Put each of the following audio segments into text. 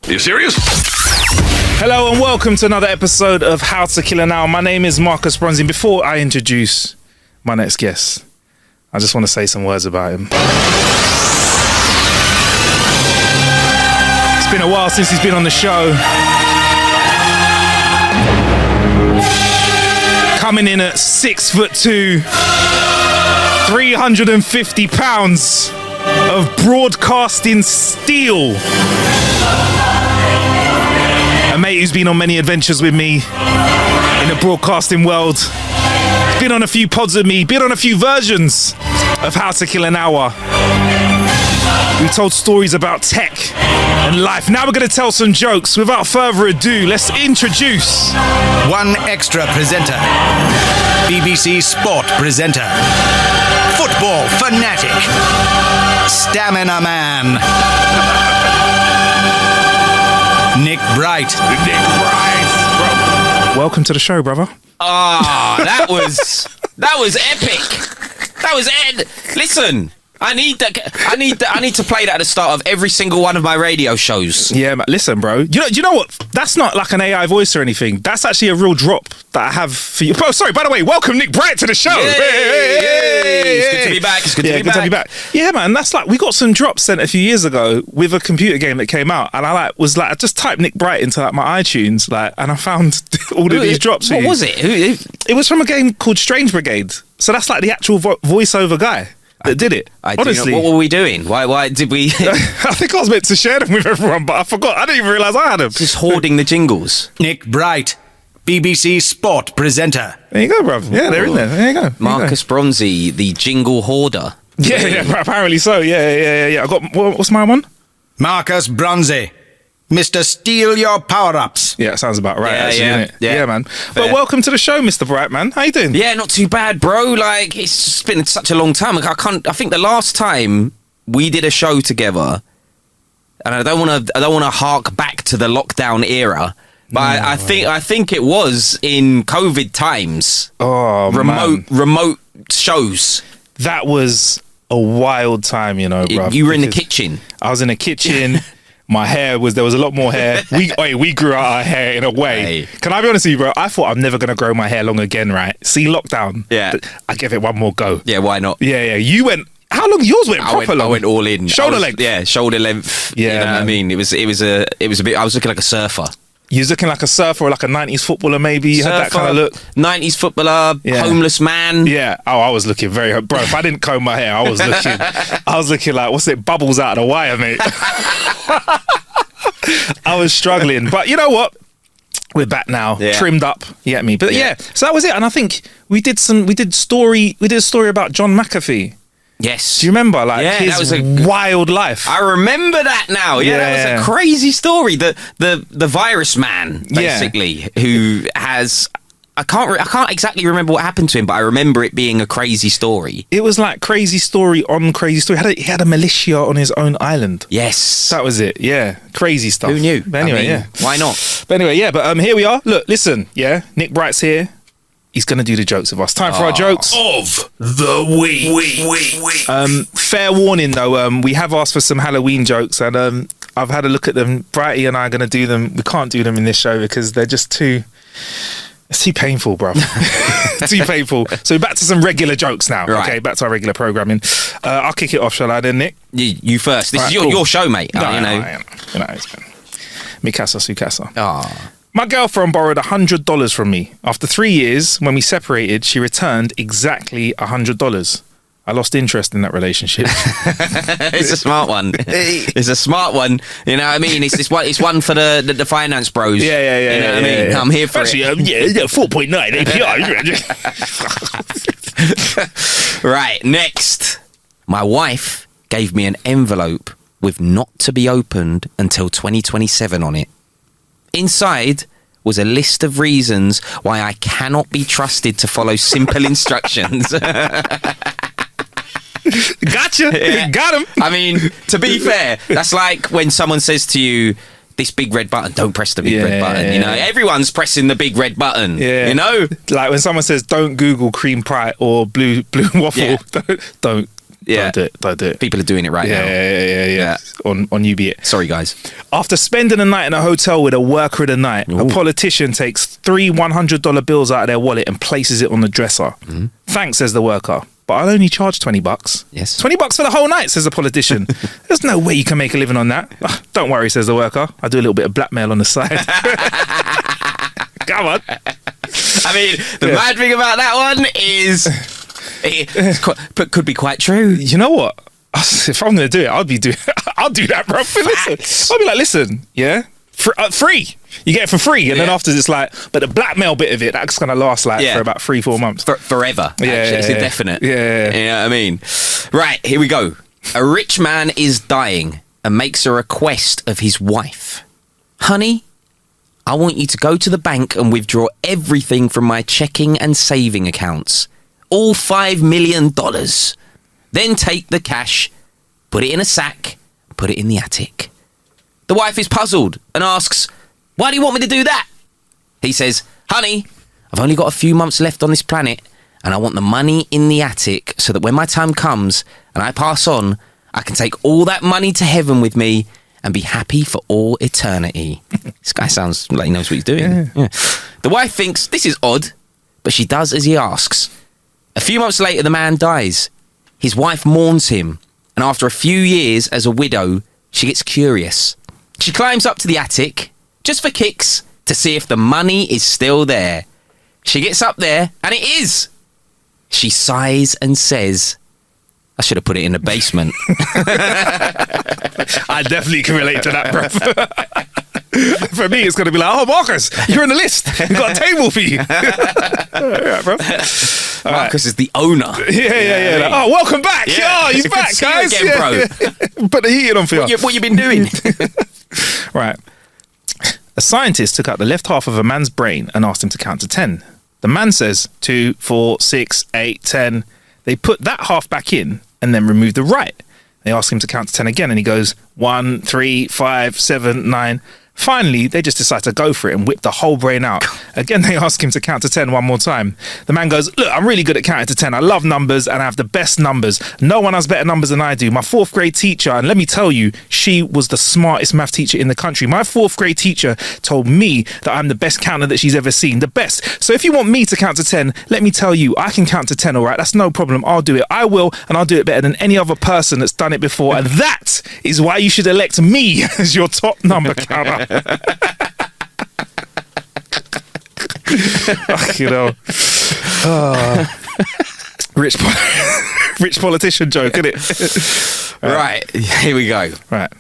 Are you serious? Hello and welcome to another episode of How to Kill an Hour. My name is Marcus Bronzy. Before I introduce my next guest, I just want to say some words about him. It's been a while since he's been on the show. Coming in at 6'2", 350 pounds of broadcasting steel. A mate who's been on many adventures with me in the broadcasting world. Been on a few pods with me, been on a few versions of How to Kill an Hour. We told stories about tech and life. Now we're going to tell some jokes. Without further ado, let's introduce one extra presenter, BBC Sport presenter, football fanatic, stamina man, Nick Bright. Welcome to the show, brother. That was epic. That was Ed. Listen, I need to play that at the start of every single one of my radio shows. Yeah, man, listen, bro. You know what? That's not like an AI voice or anything. That's actually a real drop that I have for you. Oh, sorry, by the way, welcome Nick Bright to the show. It's good to be back. It's good to be back. Yeah, man, that's like, we got some drops sent a few years ago with a computer game that came out, and I just typed Nick Bright into like my iTunes, and I found all of these drops. What was it? It was from a game called Strange Brigade. So that's like the actual voiceover guy that did it. Honestly, what were we doing? Why did we? I think I was meant to share them with everyone, but I forgot. I didn't even realise I had them. Just hoarding the jingles. Nick Bright, BBC Sport presenter. There you go, bruv. Yeah, they're in there. There you go. Marcus Bronzy, the jingle hoarder. Yeah, apparently so. Yeah. I got, what's my one? Marcus Bronzy, Mr. Steal Your Power-Ups. Yeah, sounds about right, actually, yeah. innit? Yeah, man. But welcome to the show, Mr. Bright, man. How you doing? Yeah, not too bad, bro. Like, it's just been such a long time. I think the last time we did a show together, and I don't want to hark back to the lockdown era, but I think it was in COVID times. Oh, remote shows. That was a wild time, you know, bro. You were in the kitchen. I was in the kitchen. My hair there was a lot more hair. We grew out our hair in a way. Hey. Can I be honest with you, bro? I thought I'm never going to grow my hair long again, right? See, lockdown. Yeah. I gave it one more go. Yeah, why not? Yeah. You went, how long? Yours went proper long. I went all in. Shoulder length. Yeah, shoulder length. Yeah. You know what I mean? It was a bit, I was looking like a surfer. You was looking like a surfer or like a 90s footballer, maybe. You had that kind of look. 90s footballer, homeless man. Yeah. Oh, I was looking very... Bro, if I didn't comb my hair, I was looking like, what's it, bubbles out of the wire, mate. I was struggling. But you know what? We're back now, trimmed up. You get me? But yeah, so that was it. And I think we did a story about John McAfee. Yes. Do you remember? His that was a wild life. I remember that now. Yeah, that was a crazy story. The virus man, basically, who has... I can't exactly remember what happened to him, but I remember it being a crazy story. It was like crazy story on crazy story. He had a militia on his own island. Yes. That was it. Yeah. Crazy stuff. Who knew? But anyway, why not? But anyway, but here we are. Look, listen, Nick Bright's here. He's going to do the jokes with us. Time for our jokes of the week. Fair warning, though. We have asked for some Halloween jokes, and I've had a look at them. Brighty and I are going to do them. We can't do them in this show because they're just too... It's too painful, bro. Too painful. So back to some regular jokes now. Right. Okay, back to our regular programming. I'll kick it off, shall I then, Nick? You first. This is your show, mate. No, it's been... Mi casa, su casa. My girlfriend borrowed $100 from me. After 3 years, when we separated, she returned exactly $100. I lost interest in that relationship. It's a smart one. It's a smart one. You know what I mean? It's one for the finance bros. Yeah. You know what I mean? Yeah. I'm here for it. 4.9 APR. Right, next. My wife gave me an envelope with not to be opened until 2027 on it. Inside was a list of reasons why I cannot be trusted to follow simple instructions. Gotcha. Yeah. Got him. I mean, to be fair, that's like when someone says to you, this big red button, don't press the big red button. You know, everyone's pressing the big red button. Yeah. You know? Like when someone says, don't Google cream pie or blue waffle, don't Yeah. Don't do it. People are doing it right now. Yeah. On you be it. Sorry, guys. After spending a night in a hotel with a worker of the night, a politician takes 3 $100 bills out of their wallet and places it on the dresser. Thanks, says the worker, but I'll only charge $20. Yes. $20 for the whole night, says the politician. There's no way you can make a living on that. Don't worry, says the worker. I do a little bit of blackmail on the side. Come on. I mean, the mad thing about that one is but could be quite true. You know what? If I'm going to do it, I'll do that, bro. Listen, I'll be like, listen, yeah, free. You get it for free, and then after it's like, but the blackmail bit of it, that's going to last for about 3-4 months. Forever. It's indefinite. Yeah. You know what I mean? Right, here we go. A rich man is dying and makes a request of his wife. Honey, I want you to go to the bank and withdraw everything from my checking and saving accounts. All $5 million. Then take the cash, put it in a sack, put it in the attic. The wife is puzzled and asks, why do you want me to do that? He says, honey, I've only got a few months left on this planet and I want the money in the attic so that when my time comes and I pass on, I can take all that money to heaven with me and be happy for all eternity. This guy sounds like he knows what he's doing. Yeah. The wife thinks this is odd, but she does as he asks. A few months later, the man dies. His wife mourns him, and after a few years as a widow, she gets curious. She climbs up to the attic, just for kicks, to see if the money is still there. She gets up there, and it is! She sighs and says, I should have put it in the basement. I definitely can relate to that, bro. For me, it's going to be like, oh, Marcus, you're on the list. We've got a table for you. All right, bro. Marcus is the owner. Yeah. Like, oh, welcome back. Yeah, he's back, guys. See you again, bro. Put the heating on for you. What you been doing? Right. A scientist took out the left half of a man's brain and asked him to count to 10. The man says 2, 4, 6, 8, 10. They put that half back in and then remove the right. They ask him to count to 10 again and he goes 1, 3, 5, 7, 9. Finally, they just decide to go for it and whip the whole brain out. Again, they ask him to count to 10 one more time. The man goes, look, I'm really good at counting to 10. I love numbers and I have the best numbers. No one has better numbers than I do. My 4th grade teacher, and let me tell you, she was the smartest math teacher in the country. My 4th grade teacher told me that I'm the best counter that she's ever seen. The best. So if you want me to count to 10, let me tell you, I can count to 10, all right? That's no problem. I'll do it. I will, and I'll do it better than any other person that's done it before. And that is why you should elect me as your top number counter. You know, rich politician joke, isn't it? Right, here we go. Right.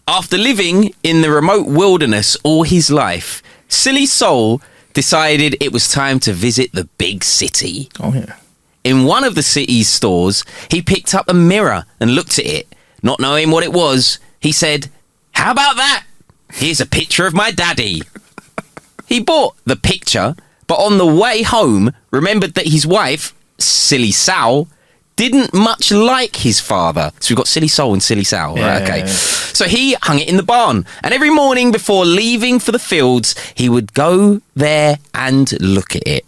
After living in the remote wilderness all his life, Silly Soul decided it was time to visit the big city. Oh yeah. In one of the city's stores, he picked up a mirror and looked at it. Not knowing what it was, he said, "How about that? Here's a picture of my daddy." He bought the picture, but on the way home, remembered that his wife, Silly Sal, didn't much like his father. So we've got Silly Soul and Silly Sal. Right, okay. Yeah. So he hung it in the barn. And every morning before leaving for the fields, he would go there and look at it.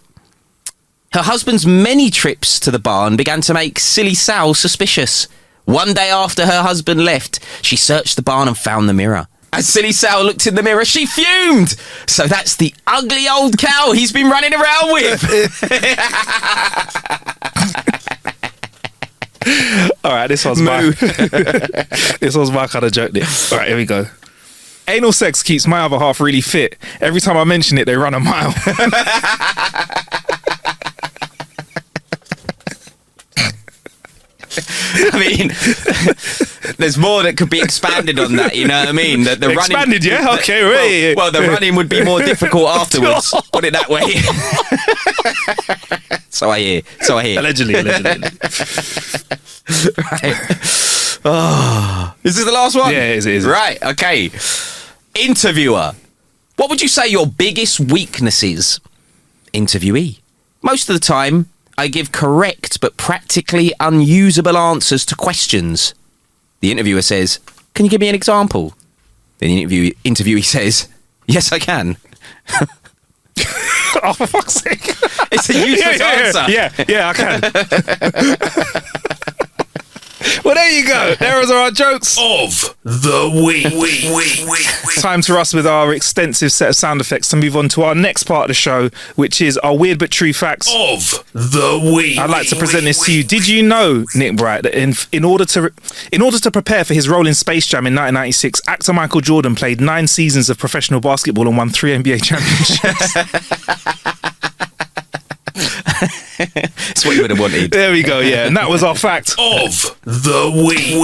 Her husband's many trips to the barn began to make Silly Sal suspicious. One day after her husband left, she searched the barn and found the mirror. As Silly Sal looked in the mirror, she fumed. So that's the ugly old cow he's been running around with. All right, this was my kind of joke. All right, here we go. Anal sex keeps my other half really fit. Every time I mention it, they run a mile. I mean, there's more that could be expanded on that, you know what I mean? The Expanded, running, yeah? Okay, right. Well, the running would be more difficult afterwards, put it that way. So I hear. Allegedly. Right. Oh. Is this the last one? Yeah, it is. Right, okay. Interviewer. What would you say your biggest weakness is? Interviewee. Most of the time, I give correct but practically unusable answers to questions. The interviewer says, "Can you give me an example?" Then the interviewee says, "Yes, I can." Oh, for fuck's sake. It's a useless answer. Yeah, I can. Well, there you go. There are our jokes of the week. Time to us with our extensive set of sound effects to move on to our next part of the show, which is our weird but true facts Of the week. I'd like to present this to you. Did you know, Nick Bright, that in order to prepare for his role in Space Jam in 1996, actor Michael Jordan played 9 seasons of professional basketball and won 3 NBA championships? That's what you would have wanted. There we go, yeah. And that was our fact. Of the week.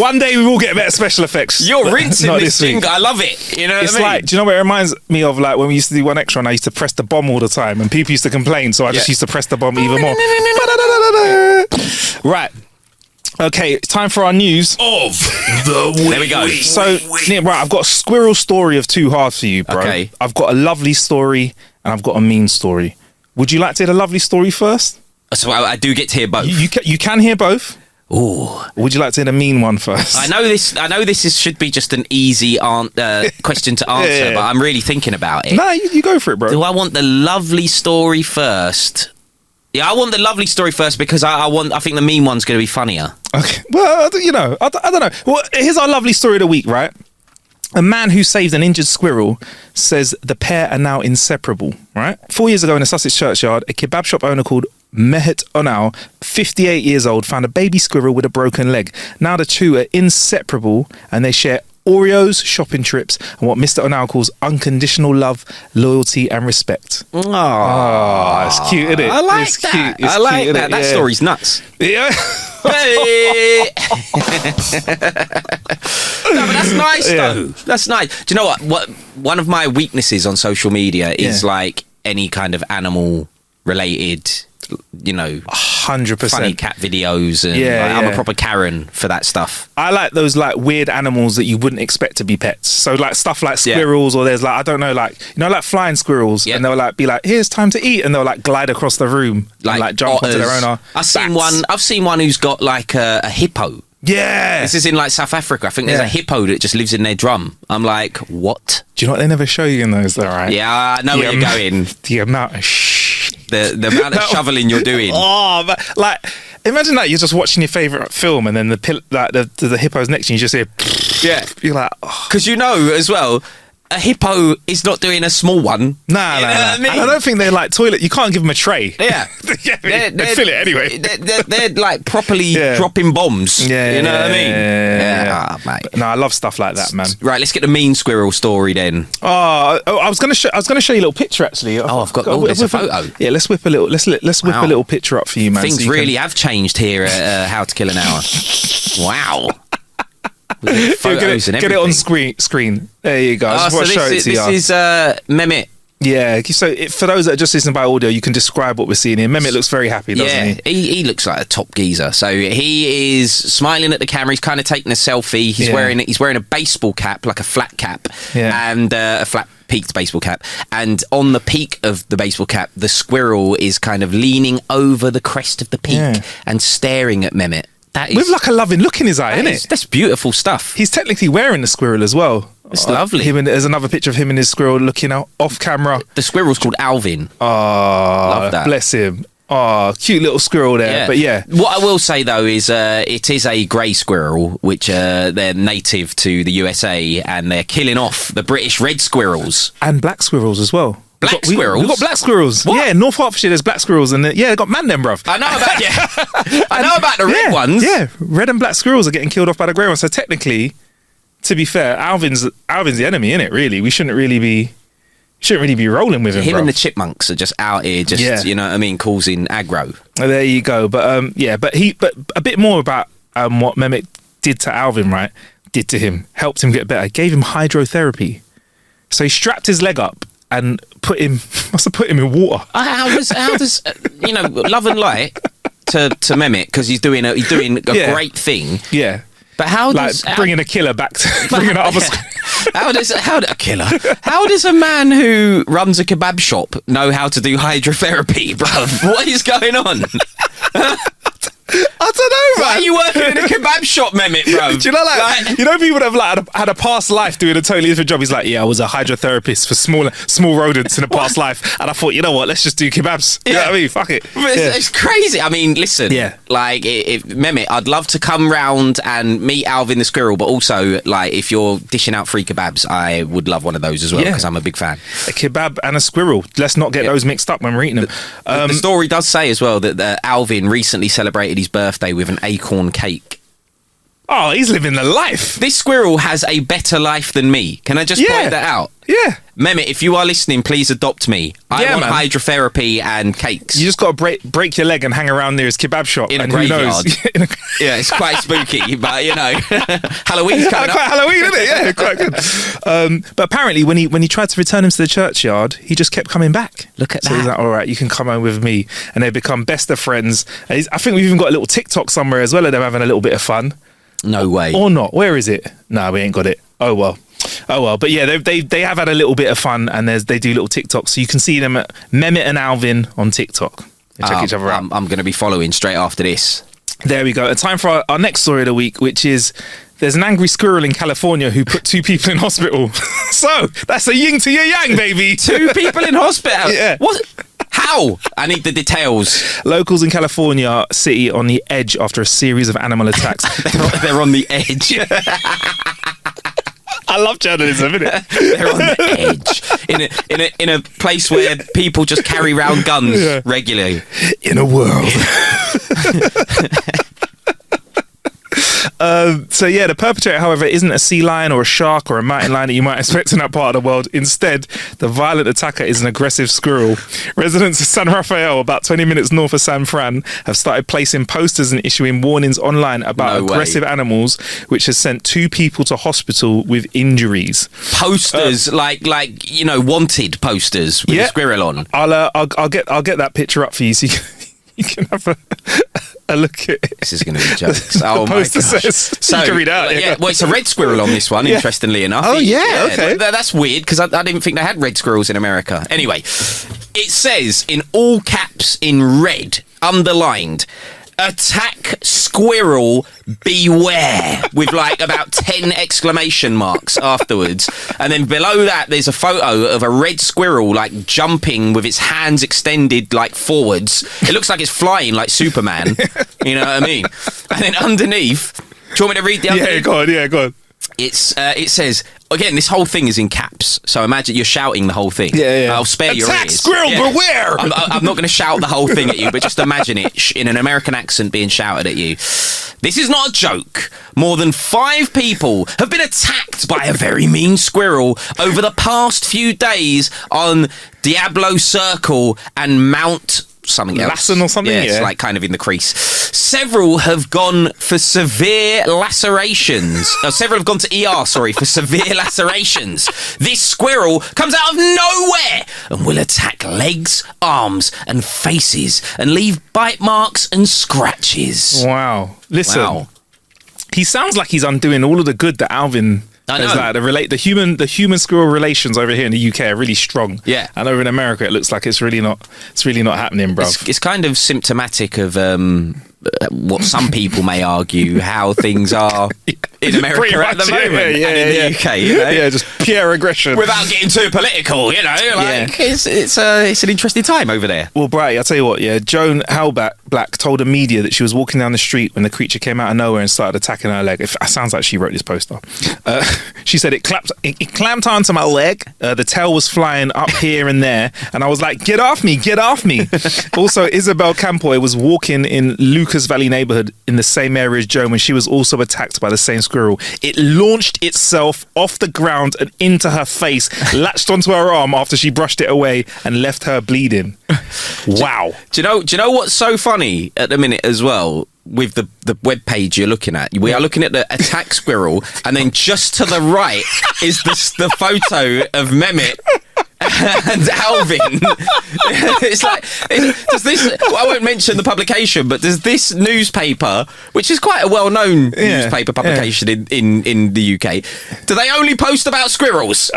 One day we will get better special effects. You're rinsing Not this week. thing. I love it. You know what It's I mean? like, do you know what it reminds me of? Like when we used to do One Extra and I used to press the bomb all the time and people used to complain, so I just Yeah. used to press the bomb even more. Right. Okay, it's time for our news. Of the week. There we go. So, Nick, right, I've got a squirrel story of 2 halves for you, bro. Okay. I've got a lovely story and I've got a mean story. Would you like to hear the lovely story first? So I do get to hear both. You can hear both. Ooh. Or would you like to hear the mean one first? I know this should be just an easy question to answer, Yeah. but I'm really thinking about it. No, you go for it, bro. Do I want the lovely story first? Yeah, I want the lovely story first because I think the mean one's going to be funnier. Okay. Well, you know, I don't know. Well, here's our lovely story of the week, right? A man who saved an injured squirrel says the pair are now inseparable, right? 4 years ago in a Sussex churchyard, a kebab shop owner called Mehet Onal, 58 years old, found a baby squirrel with a broken leg. Now the two are inseparable and they share Oreos, shopping trips, and what Mr. Onal calls unconditional love, loyalty, and respect. Oh, it's cute, isn't it? I like It's that. cute. It's I like cute, that. innit? That Yeah. story's nuts. Yeah. Hey! No, but that's nice Yeah. though. That's nice. Do you know what one of my weaknesses on social media is Yeah. like any kind of animal related, you know, 100%. funny cat videos, and Yeah, like, I'm a yeah. proper Karen for that stuff. I like those like weird animals that you wouldn't expect to be pets. So like stuff like Yeah. squirrels, or there's like, I don't know, like, you know, like flying squirrels, Yeah. and they'll like be like, here's time to eat, and they'll like glide across the room and like jump onto their otters. owner. I've seen one who's got like a hippo. Yeah. This is in like South Africa. I think there's Yeah. a hippo that just lives in their drum. I'm like, what? Do you know what they never show you in those though, right? Yeah, I know where you're going. The amount of The amount of shoveling you're doing. Oh, but like, imagine that you're just watching your favorite film, and then the hippo's next to you, you just hear, Yeah. you're like, oh. Because you know as well, a hippo is not doing a small one. Nah. You know what I mean? And I don't think they're like toilet. You can't give them a tray. Yeah. they fill it anyway. They're like properly Yeah. dropping bombs. Yeah, You know what I mean? yeah. Ah, mate. No, I love stuff like that, man. Right, let's get the mean squirrel story then. Oh, I was gonna show you a little picture actually. Oh, I've got- oh, there's a photo. Yeah, let's whip a little. Let's whip Wow. a little picture up for you, man. Things so you really have changed here at How to Kill an Hour. Wow. We've got can, photos and get it on everything. screen. There you go. I Oh, just so want to show it this to you. is Mehmet. Yeah. So for those that are just listening by audio, you can describe what we're seeing here. Mehmet looks very happy, doesn't Yeah, he? he looks like a top geezer. So he is smiling at the camera. He's kind of taking a selfie. He's Yeah. wearing a baseball cap, like a flat cap, Yeah. and a flat peaked baseball cap. And on the peak of the baseball cap, the squirrel is kind of leaning over the crest of the peak Yeah. and staring at Mehmet. That is With like a loving look in his eye, that isn't is- it? That's beautiful stuff. He's technically wearing the squirrel as well. It's lovely. There's another picture of him and his squirrel looking out off camera. The squirrel's called Alvin. Oh, Love that. bless him. Oh, cute little squirrel there. But yeah. What I will say though is it is a grey squirrel, which they're native to the USA, and they're killing off the British red squirrels. And black squirrels as well. Black squirrels? We've got black squirrels. What? Yeah, North Hertfordshire, there's black squirrels. And yeah, they got man them, bruv. I know about I know about the red Yeah, ones. Yeah, red and black squirrels are getting killed off by the grey ones. So technically, to be fair, Alvin's the enemy, innit, really? We shouldn't really be rolling with him, Him bruv. and the chipmunks are just out here, just Yeah. you know what I mean, causing aggro. There you go. But but a bit more about what Mehmet did to Alvin, right? Did to him, helped him get better, gave him hydrotherapy. So he strapped his leg up and must have put him in water. How does you know, love and light to Mehmet, because he's doing a Yeah. great thing. Yeah. But how Like does bringing a killer back to bringing the other. how does a man who runs a kebab shop know how to do hydrotherapy, bruv? What is going on? I don't know, Why man. are you working in a kebab shop, Mehmet, bro? Do you know, like you know, people that have like had a past life doing a totally different job. He's like, yeah, I was a hydrotherapist for small rodents in a past life, and I thought, you know what, let's just do kebabs. You know what I mean? Fuck it. But it's crazy. I mean, listen. Yeah. Like, if Mehmet, I'd love to come round and meet Alvin the squirrel, but also, like, if you're dishing out free kebabs, I would love one of those as well because I'm a big fan. A kebab and a squirrel. Let's not get those mixed up when we're eating them. The story does say as well that Alvin recently celebrated his birthday with an acorn cake. Oh, he's living the life. This squirrel has a better life than me. Can I just point that out? Yeah. Mehmet, if you are listening, please adopt me. I want hydrotherapy and cakes. You just got to break your leg and hang around near his kebab shop. In a and who knows? graveyard. Yeah, it's quite spooky, but you know, Halloween's coming up. Quite Halloween, isn't it? Yeah, quite good. But apparently, when he tried to return him to the churchyard, he just kept coming back. Look at so he's that. like, all right, you can come home with me, and they become best of friends. And I think we've even got a little TikTok somewhere as well of them having a little bit of fun. No way. Or not? Where is it? No, we ain't got it. Oh well. But yeah, they have had a little bit of fun, and they do little TikToks, so you can see them at Mehmet and Alvin on TikTok. They check each other out. I'm going to be following straight after this. There we go. A time for our next story of the week, which is there's an angry squirrel in California who put 2 people in hospital. So that's a yin to your yang, baby. 2 people in hospital. Yeah. What? How? I need the details. Locals in California city on the edge after a series of animal attacks. They're on the edge. I love journalism, innit? They're on the edge in a place where people just carry around guns regularly. In a world. So yeah, the perpetrator, however, isn't a sea lion or a shark or a mountain lion that you might expect in that part of the world. Instead, the violent attacker is an aggressive squirrel. Residents of San Rafael, about 20 minutes north of San Fran, have started placing posters and issuing warnings online about aggressive animals, which has sent 2 people to hospital with injuries. Posters, like you know, wanted posters with a squirrel on. I'll get that picture up for you so you can have a look at it. This is going to be jokes. Oh my gosh. Says, so you can read out. Well, it's a red squirrel on this one, interestingly enough. Oh, okay. That's weird because I didn't think they had red squirrels in America. Anyway, it says in all caps in red, underlined, attack squirrel beware, with like about 10 exclamation marks afterwards. And then below that there's a photo of a red squirrel like jumping with its hands extended like forwards. It looks like it's flying like Superman. You know what I mean? And then underneath, do you want me to read the underneath? Yeah, go on. It says, again, this whole thing is in caps, so imagine you're shouting the whole thing. Yeah. I'll spare your ears. Attack squirrel, beware! I'm not going to shout the whole thing at you, but just imagine it in an American accent being shouted at you. This is not a joke. More than 5 people have been attacked by a very mean squirrel over the past few days on Diablo Circle and Mount something else. Lassen or something? Yeah, it's like kind of in the crease. Several have gone for severe lacerations. Several have gone to ER, for severe lacerations. This squirrel comes out of nowhere and will attack legs, arms and faces and leave bite marks and scratches. Wow. Listen, he sounds like he's undoing all of the good that Alvin... I know. Like the human squirrel relations over here in the UK are really strong. Yeah. And over in America it looks like it's really not happening, bro. It's kind of symptomatic of what some people may argue how things are in America at the moment and in the UK. You know? Yeah, just pure aggression. Without getting too political, you know, it's an interesting time over there. Well, Bright, I'll tell you what, Joan Hellblack told the media that she was walking down the street when the creature came out of nowhere and started attacking her leg. It sounds like she wrote this poster. She said it clamped onto my leg. The tail was flying up here and there, and I was like, "Get off me! Get off me!" Also, Isabel Campoy was walking in Lucas Valley neighborhood in the same area as Joan when she was also attacked by the same squirrel. It launched itself off the ground and into her face, latched onto her arm after she brushed it away, and left her bleeding. Wow. Do you know what's so funny at the minute as well? With the web page you're looking at, we are looking at the attack squirrel, and then just to the right is the photo of Mehmet, and and Alvin. It's like, does this? Well, I won't mention the publication, but does this newspaper, which is quite a well-known newspaper publication in the UK, do they only post about squirrels?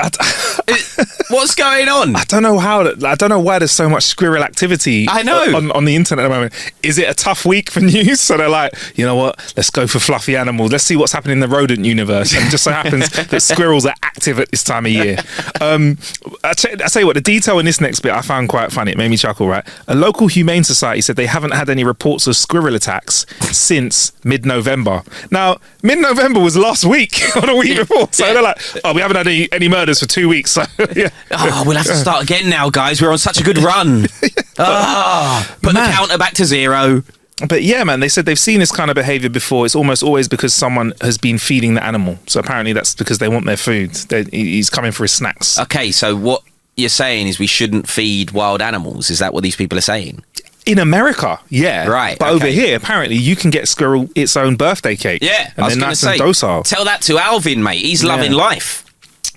What's going on? I don't know I don't know why there's so much squirrel activity. I know on the internet at the moment. Is it a tough week for news? So they're like, you know what? Let's go for fluffy animals. Let's see what's happening in the rodent universe. And it just so happens that squirrels are active at this time of year. I tell you what, the detail in this next bit I found quite funny. It made me chuckle, right? A local humane society said they haven't had any reports of squirrel attacks since mid-November. Now, mid-November was last week on a week before. So they're like, oh, we haven't had any murders for 2 weeks. So, yeah. Oh, we'll have to start again now, guys. We're on such a good run. Put the counter back to 0. But yeah, man, they said they've seen this kind of behaviour before. It's almost always because someone has been feeding the animal. So apparently that's because they want their food. He's coming for his snacks. Okay, so what you're saying is we shouldn't feed wild animals. Is that what these people are saying? In America, yeah. Right. But over here, apparently, you can get squirrel its own birthday cake. Yeah, and I was they're going to nice say, and docile. Tell that to Alvin, mate. He's loving life.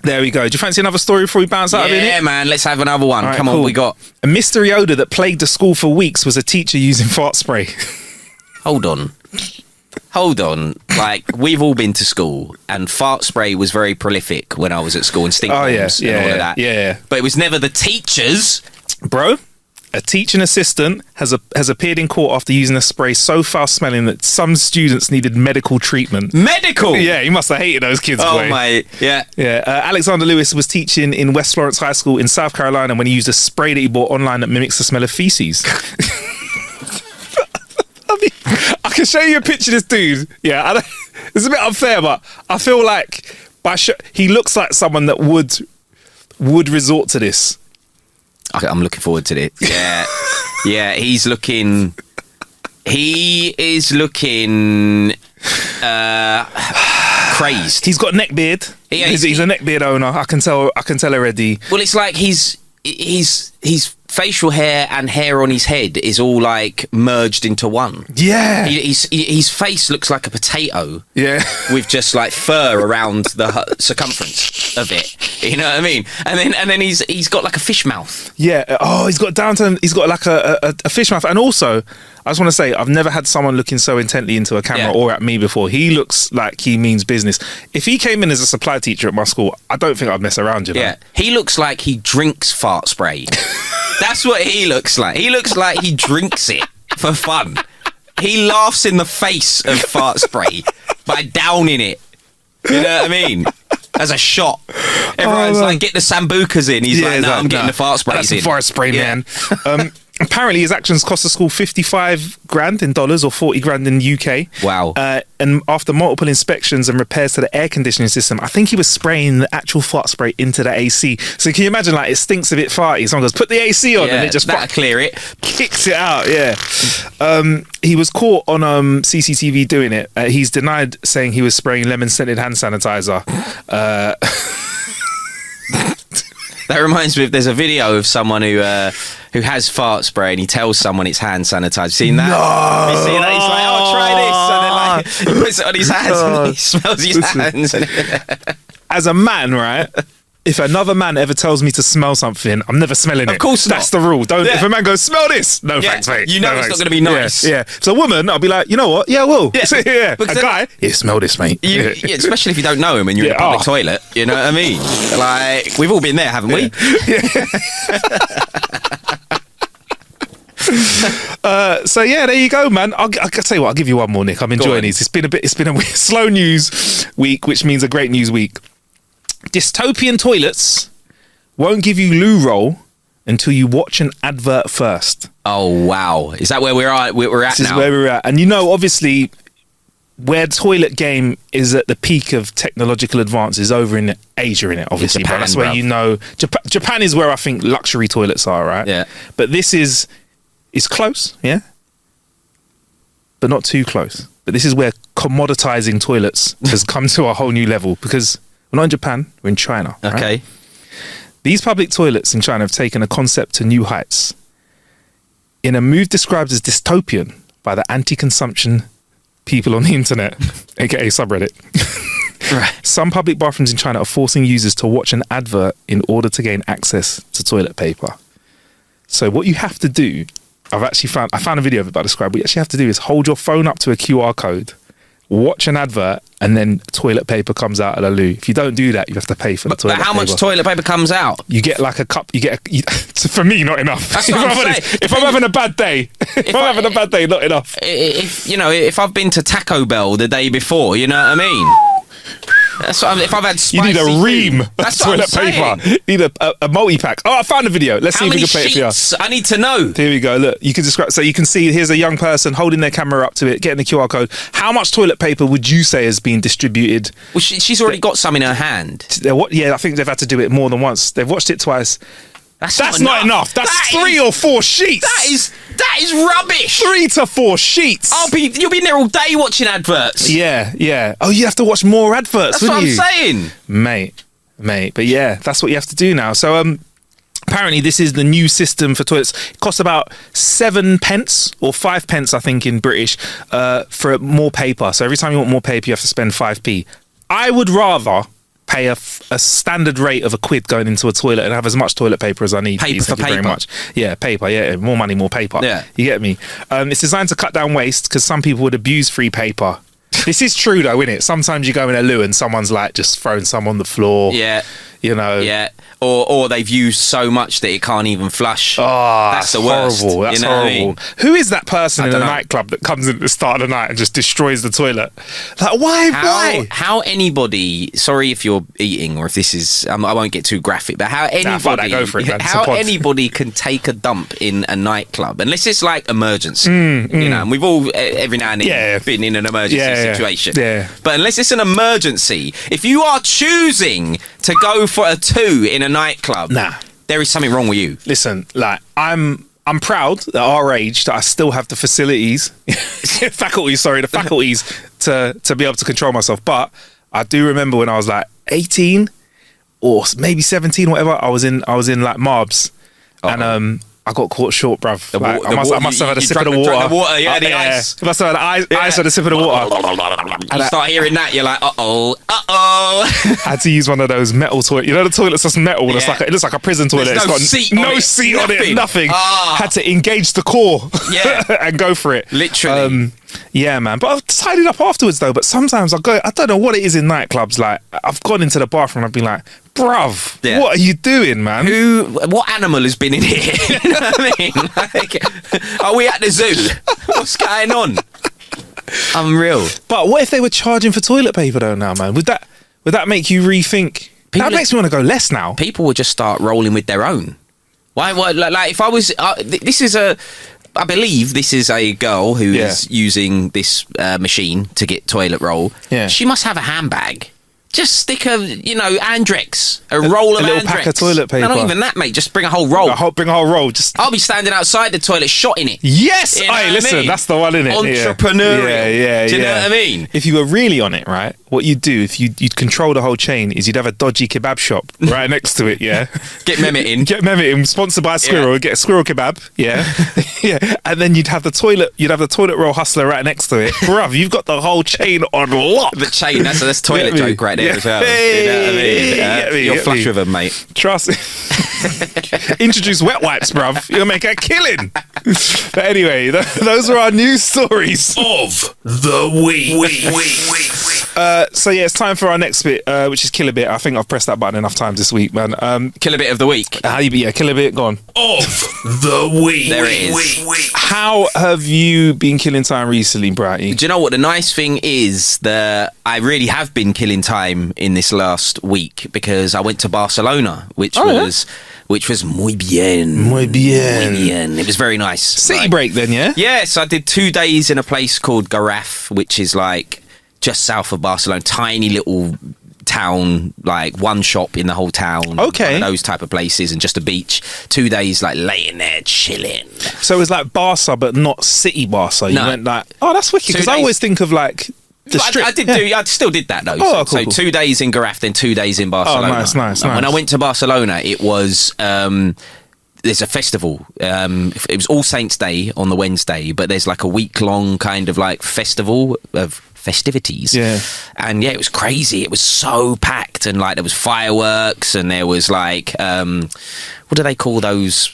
There we go. Do you fancy another story before we bounce out of it? Yeah, man. Let's have another one. Right, Come on, what we got? A mystery odour that plagued the school for weeks was a teacher using fart spray. Hold on. Like, we've all been to school, and fart spray was very prolific when I was at school, and stink bombs and all of that. Yeah. But it was never the teachers. Bro, a teaching assistant has appeared in court after using a spray so foul-smelling that some students needed medical treatment. Medical? Yeah, he must have hated those kids. Oh, mate. Yeah. Yeah. Alexander Lewis was teaching in West Florence High School in South Carolina when he used a spray that he bought online that mimics the smell of feces. I can show you a picture of this dude. Yeah, it's a bit unfair, but I feel like he looks like someone that would resort to this. Okay, I'm looking forward to this. Yeah, yeah. He is looking crazed. He's got neck beard. Yeah, he's a neck beard owner. I can tell already. Well, it's like his facial hair and hair on his head is all like merged into one. Yeah. His face looks like a potato. Yeah. With just like fur around the circumference of it. You know what I mean? And then he's got like a fish mouth. Yeah. Oh, he's got like a fish mouth. And also, I just want to say, I've never had someone looking so intently into a camera or at me before. He looks like he means business. If he came in as a supply teacher at my school, I don't think I'd mess around, you know? Yeah. He looks like he drinks fart spray. That's what he looks like. He looks like he drinks it for fun. He laughs in the face of fart spray by downing it. You know what I mean? As a shot. Everyone's like, get the sambucas in. He's like, no, I'm getting the fart sprays in. That's fart spray, man. Apparently, his actions cost the school $55,000 in dollars or $40,000 in UK. Wow. And after multiple inspections and repairs to the air conditioning system, I think he was spraying the actual fart spray into the AC. So can you imagine, like, it stinks a bit farty. Someone goes, put the AC on, and it just that'll clear it. Kicks it out. Yeah. He was caught on CCTV doing it. He's denied saying he was spraying lemon-scented hand sanitizer. That reminds me of, there's a video of someone who has fart spray and he tells someone it's hand sanitizer. Seen that? No. You seen that? He's like, oh, try this. And then like, he puts it on his hands and he smells his hands. As a man, right? If another man ever tells me to smell something, I'm never smelling it. Of course not. That's the rule. Don't. If a man goes, smell this. No thanks, mate. You know no it's thanks. not going to be nice. Yeah. If it's a woman, I'll be like, you know what? Yeah, I will. Yeah. A guy, smell this, mate. Yeah, especially if you don't know him and you're in a public toilet. You know what I mean? Like, we've all been there, haven't we? So yeah, there you go, man. I'll tell you what. I'll give you one more, Nick. I'm enjoying these. It's been a slow news week, which means a great news week. Dystopian toilets won't give you loo roll until you watch an advert first. Oh wow! Is that where we're at now? This is where we're at, and you know, obviously, where toilet game is at the peak of technological advances over in Asia, in it, obviously. Japan, but that's where you know Japan is where I think luxury toilets are, right? Yeah. But this is close, yeah, but not too close. But this is where commoditizing toilets has come to a whole new level, because we're not in Japan, we're in China. Okay. Right? These public toilets in China have taken a concept to new heights. In a move described as dystopian by the anti-consumption people on the internet, aka subreddit, Right. Some public bathrooms in China are forcing users to watch an advert in order to gain access to toilet paper. So what you have to do, I found a video of it, but I described what you actually have to do is hold your phone up to a QR code, watch an advert, and then toilet paper comes out of the loo. If you don't do that, you have to pay for the toilet But how paper. much toilet paper comes out? You get like a cup. For me, not enough. That's what I'm saying. If I'm having a bad day, not enough. If I've been to Taco Bell the day before, you know what I mean? That's what if I've had You spicy need a ream of That's what I'm toilet paper. saying. You need a multi-pack. Oh, I found a video. Let's see How if we many can play it for you. sheets? I need to know. Here we go. Look, you can describe. So you can see here's a young person holding their camera up to it, getting the QR code. How much toilet paper would you say has been distributed? Well, she's already got some in her hand. Yeah, I think they've had to do it more than once. They've watched it twice. That's not enough. That's That 3 is- or 4 sheets. That is rubbish. 3 to 4 sheets. You'll be in there all day watching adverts. Yeah. Oh, you have to watch more adverts, That's what wouldn't I'm you? saying. Mate. But yeah, that's what you have to do now. So apparently this is the new system for toilets. It costs about 7 pence or 5 pence, I think, in British for more paper. So every time you want more paper, you have to spend 5p. I would rather pay a standard rate of £1 going into a toilet and have as much toilet paper as I need. Paper please. for Thank you very paper. much. Yeah, paper. Yeah, more money, more paper. Yeah. You get me? It's designed to cut down waste because some people would abuse free paper. This is true though, isn't it? Sometimes you go in a loo and someone's like just throwing some on the floor. Yeah. You know. Yeah. Or they've used so much that it can't even flush. Oh, that's the worst. horrible. That's You know what I horrible. mean? Who is that person I in a don't know. nightclub that comes in at the start of the night and just destroys the toilet? Like, why? How anybody? Sorry if you're eating or if this is. I won't get too graphic, but how anybody? fuck that, go for it, man. It's a How pod. anybody can take a dump in a nightclub unless it's like emergency, you know? And we've all every now and then Yeah. been in an emergency Yeah. situation. Yeah. But unless it's an emergency, if you are choosing to go for a 2 in a nightclub, Nah. there is something wrong with you. Listen, like I'm proud at our age that I still have the facilities, the faculties to be able to control myself. But I do remember when I was like 18 or maybe 17, whatever. I was in like Marbs, and I got caught short, bruv. Like, I must have had a sip of the water. Drank the water, yeah, the ice. I must have had ice had a sip of the water. You start hearing that, you're like, uh-oh. I had to use one of those metal toilets. You know the toilets that's metal. It's Yeah. like it looks like a prison toilet. There's It's no got seat on no it. seat on it. Nothing. Ah. Had to engage the core. Yeah. and go for it. Literally. Yeah, man. But I've tidied up afterwards though. But sometimes I don't know what it is in nightclubs. Like I've gone into the bathroom and I've been like, bruv, Yeah. what are you doing, man? What animal has been in here? You know what I mean? Like, are we at the zoo? What's going on? Unreal. But what if they were charging for toilet paper though now, man? Would that make you rethink? People- That makes me want to go less now. People would just start rolling with their own. Why? Like if I was, I believe this is a girl who is using this machine to get toilet roll. Yeah. She must have a handbag. Just stick Andrex, a roll of little Andrex. pack of toilet paper. No, not even that, mate. Just bring a whole roll. Bring a whole roll. Just I'll be standing outside the toilet, shotting it. yes. You know what I Listen, mean? that's the one, innit? Entrepreneurial. Yeah. Do you know what I mean? If you were really on it, right? What you'd do if you'd control the whole chain is you'd have a dodgy kebab shop right next to it. Yeah. Get Mehmet in. Get Mehmet in, sponsored by Squirrel. Yeah. Get a squirrel kebab. Yeah. Yeah. And then you'd have the toilet roll hustler right next to it. Bruv, you've got the whole chain on lock. The chain, that's toilet Get me? joke right there as well. Hey, You know what I mean? get me, You're get flush me. with them, mate. Trust. Introduce wet wipes, bruv. You'll make a killing. But anyway, those are our news stories. Of the week. So yeah, it's time for our next bit, which is Kill a Bit. I think I've pressed that button enough times this week, man. Kill a bit of the week. How you be? Yeah, Kill a Bit. Go on. Of the week. There it is. How have you been killing time recently, Brighty? Do you know what the nice thing is? That I really have been killing time in this last week because I went to Barcelona, which was muy bien. Muy bien. Muy bien. It was very nice. City break then, yeah? Yes, I did 2 days in a place called Garraf, which is like just south of Barcelona, tiny little town, like one shop in the whole town. Okay. One of those type of places and just a beach. 2 days like laying there chilling. So it was like Barca, but not city Barca. You No. went like, oh, that's wicked. 2 Because I days. always think of like the strip. I still did that though. Oh, so cool. 2 days in Garraf, then 2 days in Barcelona. nice. And when I went to Barcelona, it was there's a festival. It was All Saints Day on the Wednesday, but there's like a week long kind of like festival of festivities. Yeah. And yeah, it was crazy. It was so packed, and like there was fireworks, and there was like what do they call those?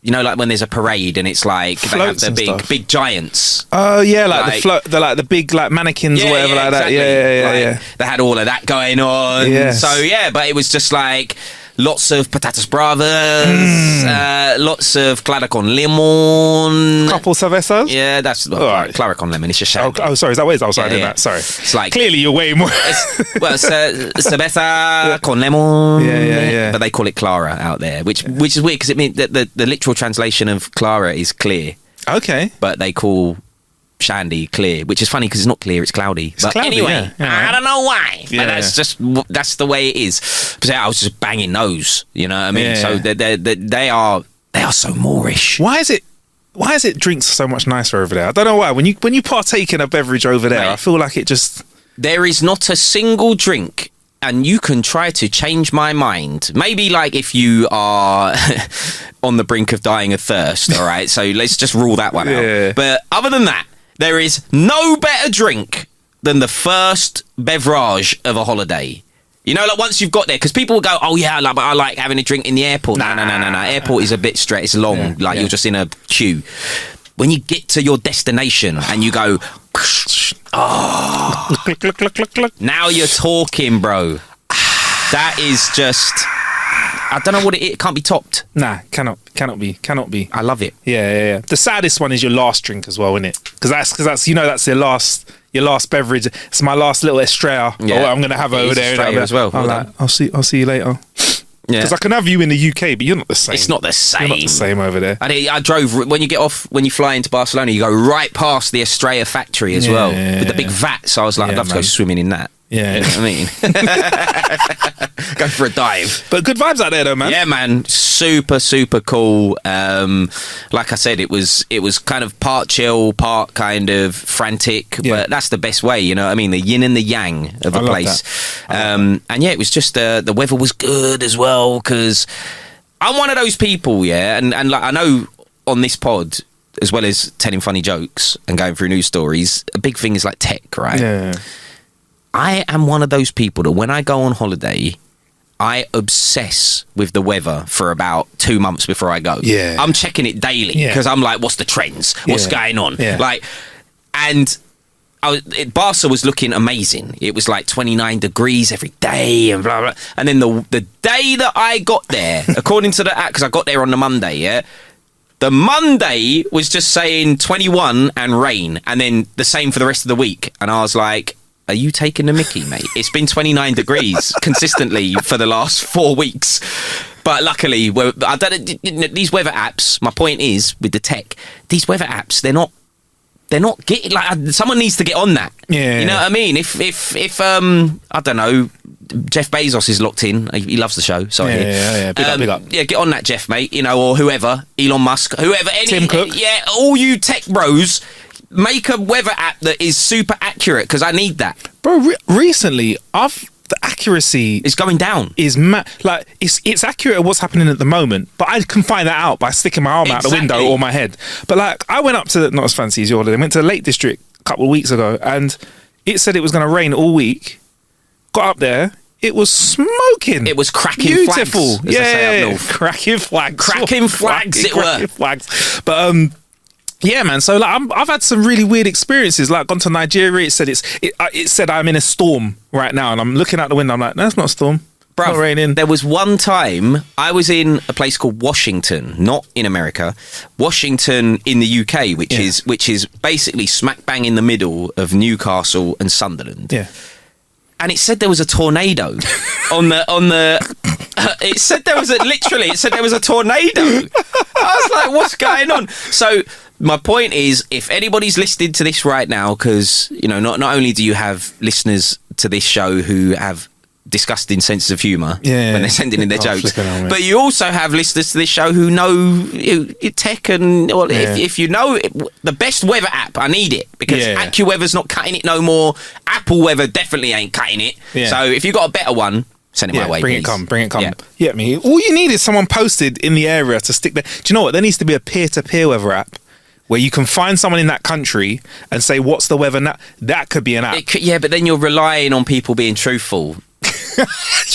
You know, like when there's a parade and it's like they have Floats the and big stuff. big giants. Oh yeah, like, Like- the float, the big like mannequins or whatever like that. exactly. Yeah. Like, they had all of that going on. Yes. So yeah, but it was just like lots of patatas bravas, lots of clara con limon. Couple cervezas. Yeah, that's right. clara con lemon. It's just Oh, shandy. sorry, is that what it is? Oh, sorry, I did Yeah. that. Sorry. It's like Clearly, you're way more. well, cerveza con lemon. Yeah. But they call it clara out there, which is weird because it means that the literal translation of clara is clear, Okay. but they call shandy clear, which is funny because it's not clear, it's cloudy. But cloudy, anyway, yeah. I don't know why. Yeah. But that's the way it is. But I was just banging those, you know what I mean? Yeah. So they are so Moorish. Why is it drinks so much nicer over there? I don't know why. When you partake in a beverage over there, Mate. I feel like it just. There is not a single drink, and you can try to change my mind. Maybe like if you are on the brink of dying of thirst, all right? So let's just rule that one Yeah. out. But other than that, there is no better drink than the first beverage of a holiday. You know, like once you've got there, because people will go, oh yeah, I like having a drink in the airport. No. Airport is a bit straight, it's long, Yeah. you're just in a queue. When you get to your destination and you go, Click, click, click, click, click. now you're talking, bro. That is just, I don't know what it can't be topped. Nah, cannot be. I love it. Yeah. The saddest one is your last drink as well, isn't it? Because that's that's your last beverage. It's my last little Estrella. Yeah. I'm gonna have It over is there Estrella as well. I'm Well like, done. I'll see you later. Yeah. Because I can have you in the UK, but you're not the same. It's not the same. You're not the same over there. I drove, when you fly into Barcelona, you go right past the Estrella factory as well, with the big vat. So I was like, Yeah, I'd love to go man. swimming in that. Yeah. You know what I mean? Go for a dive. But good vibes out there, though, man. Yeah, man, super cool. Like I said, it was kind of part chill, part kind of frantic, Yeah. but that's the best way, you know what I mean? The yin and the yang of a I love place. that. And yeah, it was just the weather was good as well, because I'm one of those people, yeah, and like I know on this pod, as well as telling funny jokes and going through news stories, a big thing is like tech, right? Yeah. I am one of those people that when I go on holiday, I obsess with the weather for about 2 months before I go. Yeah. I'm checking it daily Yeah. because I'm like, what's the trends? What's Yeah. going on? Yeah. Like, and Barca was looking amazing. It was like 29 degrees every day and blah, blah. And then the day that I got there, according to the app, because I got there on the Monday, yeah, the Monday was just saying 21 and rain, and then the same for the rest of the week. And I was like, are you taking the mickey, mate? It's been 29 degrees consistently for the last 4 weeks. But luckily, these weather apps, my point is, with the tech, these weather apps, they're not getting, like, someone needs to get on that. Yeah. You know what I mean? If I don't know, Jeff Bezos is locked in. He loves the show. Sorry. Yeah. Big up. Yeah, get on that, Jeff, mate. You know, or whoever, Elon Musk, whoever, Tim Cook. Yeah, all you tech bros, make a weather app that is super accurate, because I need that. Bro, recently, the accuracy It's going down. is like it's accurate at what's happening at the moment, but I can find that out by sticking my arm out the window Exactly. or my head. But like, I went up to not as fancy as yours. I went to the Lake District a couple of weeks ago, and it said it was going to rain all week. Got up there, it was smoking. It was cracking beautiful. flags, as they say up north. cracking flags, Cracking flags it were. cracking flags. But yeah, man. So like, I've had some really weird experiences. Like, gone to Nigeria. It said it said I'm in a storm right now, and I'm looking out the window. I'm like, no, it's not a storm. Bruv, It's not raining. there was one time I was in a place called Washington, not in America, Washington in the UK, which is basically smack bang in the middle of Newcastle and Sunderland. Yeah. And it said there was a tornado on the. It said there was a tornado. I was like, what's going on? So my point is, if anybody's listening to this right now, because you know, not only do you have listeners to this show who have disgusting senses of humour when they're sending in their jokes, flipping hell, mate. but you also have listeners to this show who know tech, and if you know the best weather app, I need it, because AccuWeather's not cutting it no more. Apple Weather definitely ain't cutting it. Yeah. So if you got a better one, send it my way. Bring please. it come. Yeah. Yeah, me. All you need is someone posted in the area to stick there. Do you know what? There needs to be a peer-to-peer weather app where you can find someone in that country and say, what's the weather now? That could be an app. Yeah, but then you're relying on people being truthful.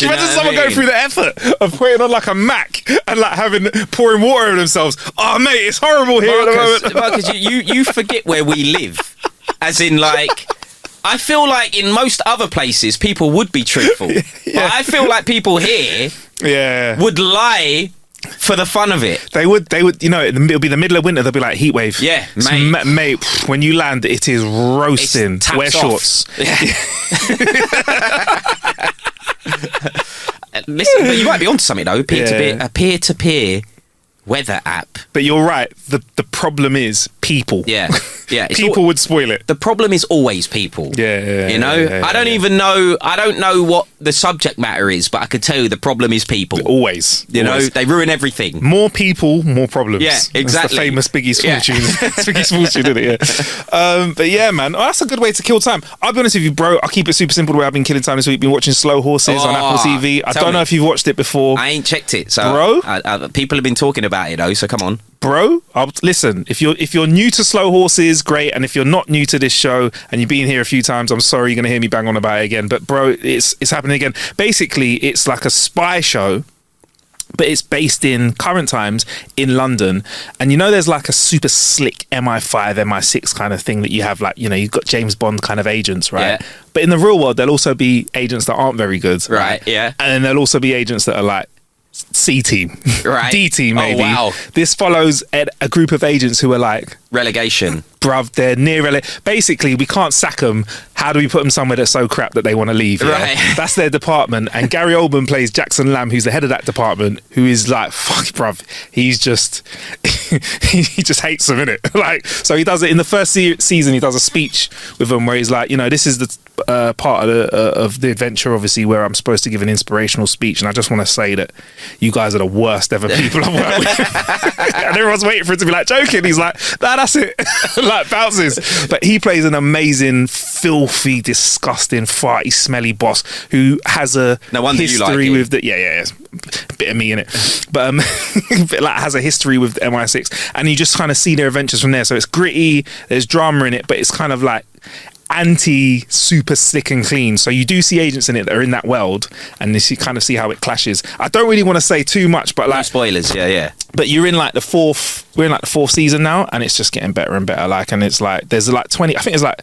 Imagine someone going through the effort of putting on like a Mac and like pouring water over themselves. Oh mate, it's horrible here at the moment. Marcus, you forget where we live. As in, like, I feel like in most other places people would be truthful. Yeah. But I feel like people here would lie for the fun of it. They would, you know, it'll be the middle of winter, they'll be like heat wave. Yeah, So, mate. mate, when you land, it is roasting. It's taps Wear off. shorts. Yeah. Listen, but you might be onto something though. A peer-to-peer weather app. But you're right. The problem is people. Yeah. It's People would spoil it. The problem is always people. Yeah. You know, I don't even know. I don't know what the subject matter is, but I can tell you the problem is people. Always. You know, they ruin everything. More people, more problems. Yeah, exactly. That's the famous Biggie's Yeah. fortune. It's Biggie's fortune, isn't it? Yeah. But yeah, man, that's a good way to kill time. I'll be honest with you, bro. I'll keep it super simple the way I've been killing time this week. Been watching Slow Horses on Apple TV. I don't know if you've watched it before. I ain't checked it, so Bro? people have been talking about it though. So come on. Bro, listen, if you're new to Slow Horses, great, and if you're not new to this show and you've been here a few times, I'm sorry you're going to hear me bang on about it again, but bro, it's happening again. Basically, it's like a spy show, but it's based in current times in London, and you know there's like a super slick MI5, MI6 kind of thing that you have, like, you know, you've got James Bond kind of agents, right? Yeah. But in the real world, there'll also be agents that aren't very good. Right, yeah. And then there'll also be agents that are like C team, Right. D team, maybe. Oh, wow. This follows a group of agents who are like, Relegation. bruv, they're basically, we can't sack them. How do we put them somewhere that's so crap that they want to leave? Yeah? Right. That's their department. And Gary Oldman plays Jackson Lamb, who's the head of that department, who is like, fuck, bruv. He's just, he just hates them, innit? Like, so he does it in the first season. He does a speech with them where he's like, you know, this is the part of the adventure, obviously, where I'm supposed to give an inspirational speech. And I just want to say that you guys are the worst ever people I've worked with. And everyone's waiting for it to be like joking. He's like, nah, that's it. Like bounces. But he plays an amazing, filthy, disgusting, farty, smelly boss who has a No wonder you history like him. with the a bit of me in it, but but like has a history with the MI6, and you just kind of see their adventures from there. So it's gritty, there's drama in it, but it's kind of like anti super slick and clean. So you do see agents in it that are in that world, and you kind of see how it clashes. I don't really want to say too much, but No like spoilers. Yeah. but you're in like the fourth season now, and it's just getting better and better. Like, and it's like there's like 20. I think it's like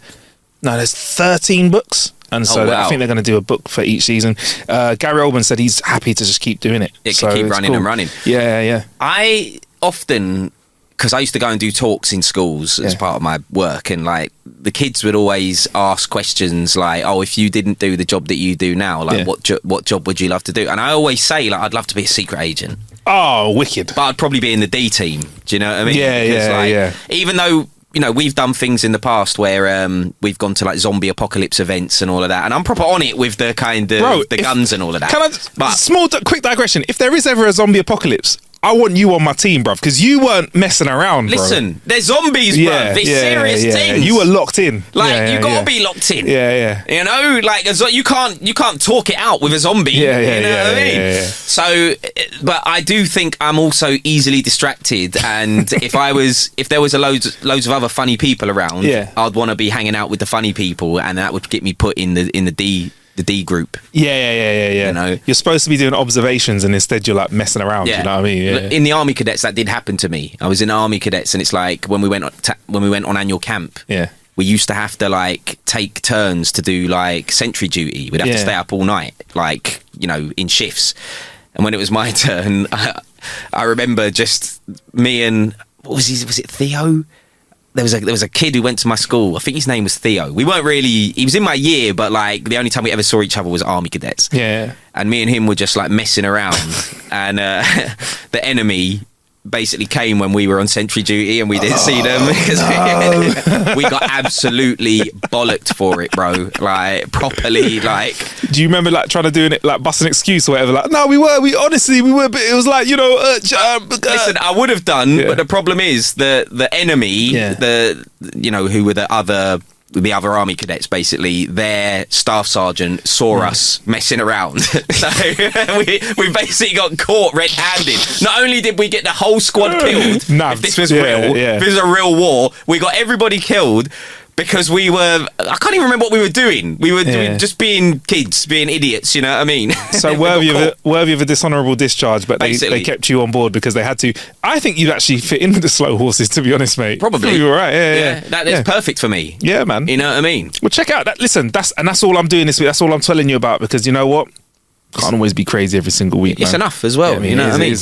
there's 13 books, and so wow. I think they're going to do a book for each season. Gary Oldman said he's happy to just keep doing it. It So can keep it's running cool. and running. Yeah. I often, because I used to go and do talks in schools as part of my work, and like the kids would always ask questions like, "Oh, if you didn't do the job that you do now, like what job would you love to do?" And I always say like, "I'd love to be a secret agent." Oh, wicked! But I'd probably be in the D team. Do you know what I mean? Yeah. Even though, you know, we've done things in the past where we've gone to like zombie apocalypse events and all of that, and I'm proper on it with the kind of guns and all of that. Can I quick digression? If there is ever a zombie apocalypse, I want you on my team, bruv, because you weren't messing around, bro. Listen, they're zombies, bruv. They're serious things. You were locked in. Like, you gotta be locked in. Yeah. You know, like, you can't talk it out with a zombie. You know what I mean? Yeah. So, but I do think I'm also easily distracted, and if there was loads of other funny people around, I'd want to be hanging out with the funny people, and that would get me put in the D group. Yeah. You know, you're supposed to be doing observations, and instead you're like messing around. You know what I mean? Yeah. In the army cadets, that did happen to me. I was in army cadets, and it's like when we went on annual camp. Yeah. We used to have to like take turns to do like sentry duty. We'd have to stay up all night, like, you know, in shifts. And when it was my turn, I remember just me and was it Theo? There was a kid who went to my school. I think his name was Theo. We weren't really. He was in my year, but like the only time we ever saw each other was army cadets. Yeah. And me and him were just like messing around, and the enemy basically came when we were on sentry duty, and we didn't see them because we got absolutely bollocked for it, bro. Like properly. Like, do you remember like trying to do it, like bust an excuse or whatever? Like, no, we were, but it was like, you know. Listen, I would have done, but the problem is the enemy, you know, who were the other the other army cadets, basically, their staff sergeant saw us messing around. So we basically got caught red-handed. Not only did we get the whole squad killed, Nabbed. if this was real, if this was a real war, we got everybody killed because I can't even remember what we were doing. We were just being kids, being idiots, you know what I mean? So worthy of a dishonourable discharge, but they kept you on board because they had to. I think you'd actually fit in with the slow horses, to be honest, mate. Probably. You were right, yeah. That's perfect for me. Yeah, man. You know what I mean? Well, check out that. Listen, that's all I'm doing this week. That's all I'm telling you about, because you know what? Can't always be crazy every single week, It's man. enough as well, you know what I mean?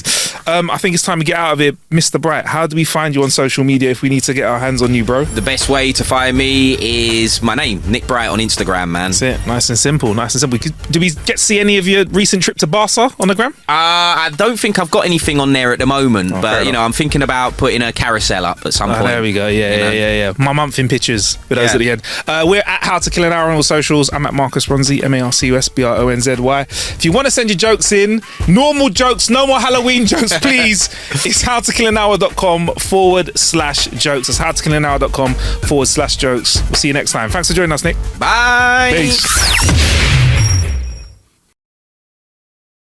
I think it's time to get out of here. Mr. Bright, how do we find you on social media if we need to get our hands on you, bro? The best way to find me is my name, Nick Bright, on Instagram, man. That's it. Nice and simple. Do we get to see any of your recent trip to Barca on the gram? I don't think I've got anything on there at the moment, fair but, enough. I'm thinking about putting a carousel up at some point. There we go. Yeah. My month in pictures with those at the end. We're at How to Kill an Hour on all socials. I'm at Marcus Bronzy, MarcusBronzy. If you want to send your jokes in, normal jokes, no more Halloween jokes, please. It's howtokillanhour.com/jokes. That's howtokillanhour.com/jokes. We'll see you next time. Thanks for joining us, Nick. Bye. Peace.